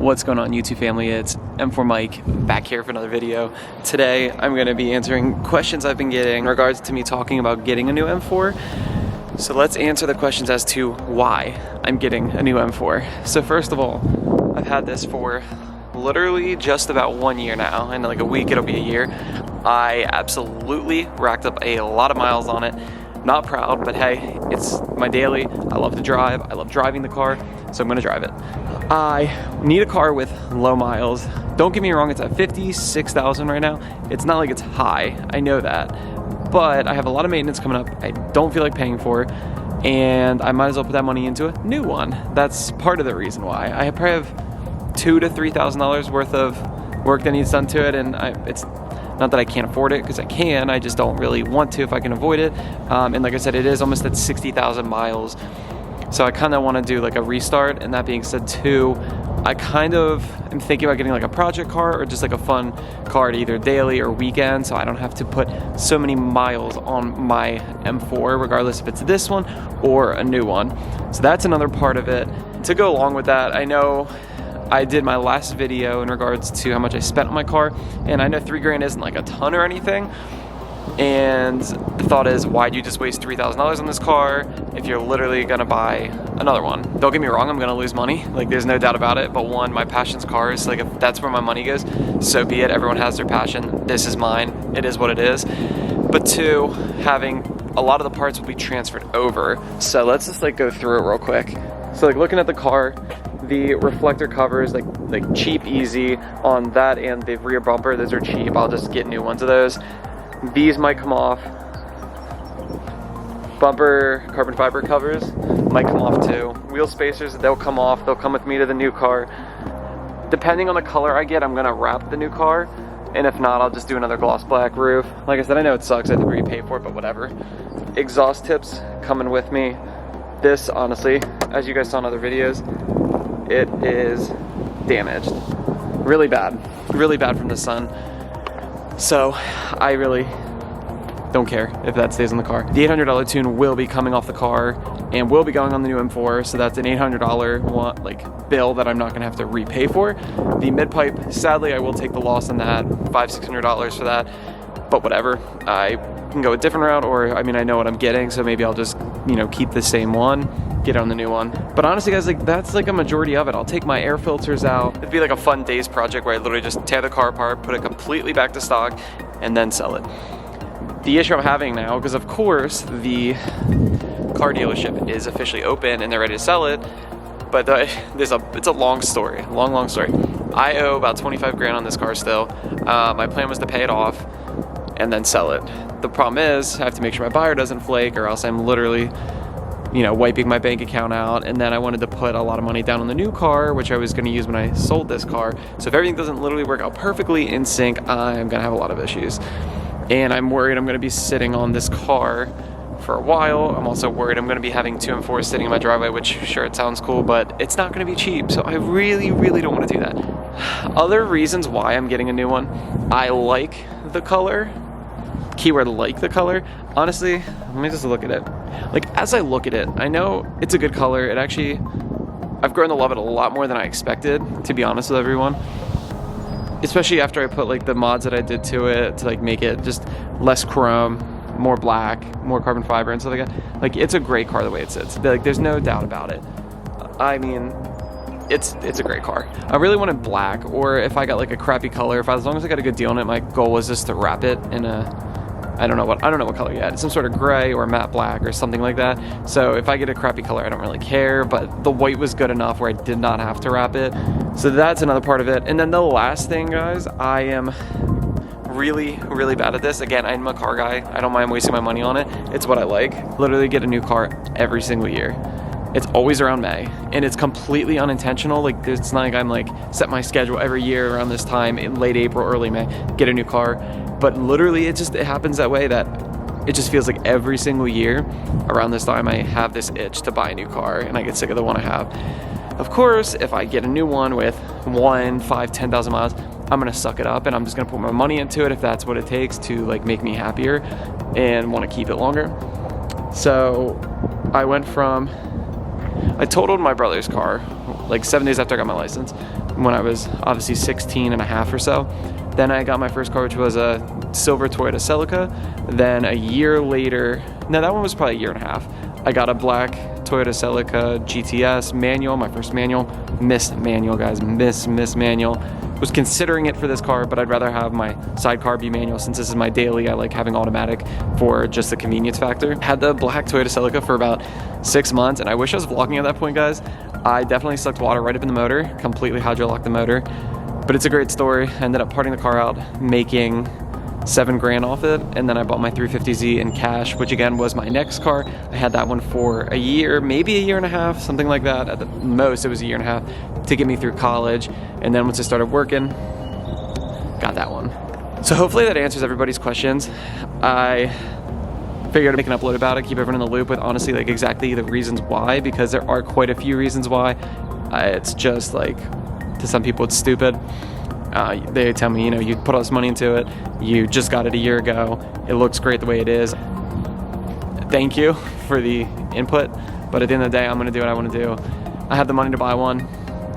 What's going on, YouTube family? It's M4 Mike back here for another video. Today I'm going to be answering questions I've been getting in regards to me talking about getting a new M4. So let's answer the questions as to why I'm getting a new M4. So first of all, I've had this for literally just about 1 year now. In like a week it'll be a year. I absolutely racked up a lot of miles on it. Not proud, but hey, it's my daily. I love to drive. I love driving the car, so I'm gonna drive it. I need a car with low miles. Don't get me wrong, it's at 56,000 right now. It's not like it's high, I know that. But I have a lot of maintenance coming up I don't feel like paying for, and I might as well put that money into a new one. That's part of the reason why. I probably have $2,000 to $3,000 worth of work that needs done to it, and it's not that I can't afford it, because I can, I just don't really want to if I can avoid it. And like I said, it is almost at 60,000 miles. So I kind of want to do like a restart. And that being said too, I kind of am thinking about getting like a project car or just like a fun car to either daily or weekend, so I don't have to put so many miles on my M4, regardless if it's this one or a new one. So that's another part of it. To go along with that, I know I did my last video in regards to how much I spent on my car, and I know $3,000 isn't like a ton or anything, and the thought is, why'd you just waste $3,000 on this car if you're literally gonna buy another one? Don't get me wrong, I'm gonna lose money, like there's no doubt about it, but one, my passion's cars, like if that's where my money goes, so be it. Everyone has their passion, this is mine, it is what it is. But two, having a lot of the parts will be transferred over, so let's just like go through it real quick. So like looking at the car, the reflector covers, like cheap, easy on that, and the rear bumper, those are cheap. I'll just get new ones of those. These might come off. Bumper carbon fiber covers might come off too. Wheel spacers, they'll come off. They'll come with me to the new car. Depending on the color I get, I'm gonna wrap the new car, and if not, I'll just do another gloss black roof. Like I said, I know it sucks, I have to repay for it, but whatever. Exhaust tips coming with me. This, honestly, as you guys saw in other videos, it is damaged. Really bad from the sun. So I really don't care if that stays in the car. The $800 tune will be coming off the car and will be going on the new M4, so that's an $800 like bill that I'm not gonna have to repay for. The mid-pipe, sadly, I will take the loss on that, $500-600 for that, but whatever. I can go a different route, or I mean, I know what I'm getting, so maybe I'll just, you know, keep the same one, get on the new one. But honestly guys, like that's like a majority of it. I'll take my air filters out. It'd be like a fun day's project where I literally just tear the car apart, put it completely back to stock, and then sell it. The issue I'm having now, because of course the car dealership is officially open and they're ready to sell it, but it's a long story, long story. I owe about 25 grand on this car still. My plan was to pay it off and then sell it. The problem is I have to make sure my buyer doesn't flake, or else I'm literally, you know, wiping my bank account out. And then I wanted to put a lot of money down on the new car, which I was going to use when I sold this car. So if everything doesn't literally work out perfectly in sync, I'm going to have a lot of issues. And I'm worried I'm going to be sitting on this car for a while. I'm also worried I'm going to be having 2 M4s sitting in my driveway, which sure, it sounds cool, but it's not going to be cheap. So I really don't want to do that. Other reasons why I'm getting a new one, I like the color. Keyword like the color. Honestly, let me just look at it. Like as I look at it, I know it's a good color. It actually, I've grown to love it a lot more than I expected, to be honest with everyone. Especially after I put like the mods that I did to it to like make it just less chrome, more black, more carbon fiber and stuff like that. Like it's a great car the way it sits. Like there's no doubt about it. I mean, it's a great car. I really wanted black, or if I got like a crappy color, as long as I got a good deal on it, my goal was just to wrap it in a, I don't know what color yet. Some sort of gray or matte black or something like that. So if I get a crappy color, I don't really care, but the white was good enough where I did not have to wrap it. So that's another part of it. And then the last thing, guys, I am really bad at this. Again, I'm a car guy. I don't mind wasting my money on it. It's what I like. Literally get a new car every single year. It's always around May, and it's completely unintentional. Like it's not like I'm like set my schedule every year around this time in late April, early May, get a new car. But literally it happens that way, that it just feels like every single year around this time I have this itch to buy a new car, and I get sick of the one I have. Of course, if I get a new one with 1, 5, 10,000 miles, I'm gonna suck it up and I'm just gonna put my money into it if that's what it takes to like make me happier and want to keep it longer. So I totaled my brother's car like 7 days after I got my license, when I was obviously 16 and a half or so. Then I got my first car, which was a silver Toyota Celica. Then a year later, no, that one was probably a year and a half, I got a black Toyota Celica GTS manual, my first manual. Miss manual, guys, miss manual. Was considering it for this car, but I'd rather have my sidecar be manual since this is my daily. I like having automatic for just the convenience factor. Had the black Toyota Celica for about 6 months, and I wish I was vlogging at that point, guys. I definitely sucked water right up in the motor, completely hydro-locked the motor, but it's a great story. I ended up parting the car out, making 7 grand off it, and then I bought my 350Z in cash, which again was my next car. I had that one for a year, maybe a year and a half, something like that. At the most, it was a year and a half to get me through college, and then once I started working, got that one. So hopefully that answers everybody's questions. I figured I'd make an upload about it, keep everyone in the loop with honestly like exactly the reasons why, because there are quite a few reasons why. It's just like, to some people it's stupid. They tell me, you know, you put all this money into it, you just got it a year ago, it looks great the way it is. Thank you for the input, but at the end of the day, I'm gonna do what I wanna do. I have the money to buy one,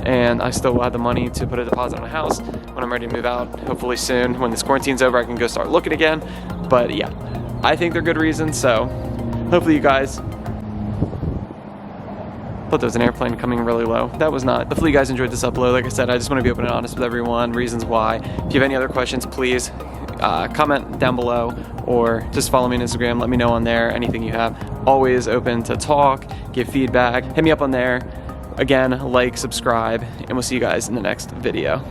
and I still will have the money to put a deposit on a house when I'm ready to move out, hopefully soon. When this quarantine's over, I can go start looking again. But yeah, I think they're good reasons, so hopefully you guys, I thought there was an airplane coming really low. That was not. Hopefully you guys enjoyed this upload. Like I said, I just want to be open and honest with everyone, reasons why. If you have any other questions, please comment down below or just follow me on Instagram. Let me know on there anything you have. Always open to talk, give feedback. Hit me up on there. Again, like, subscribe, and we'll see you guys in the next video.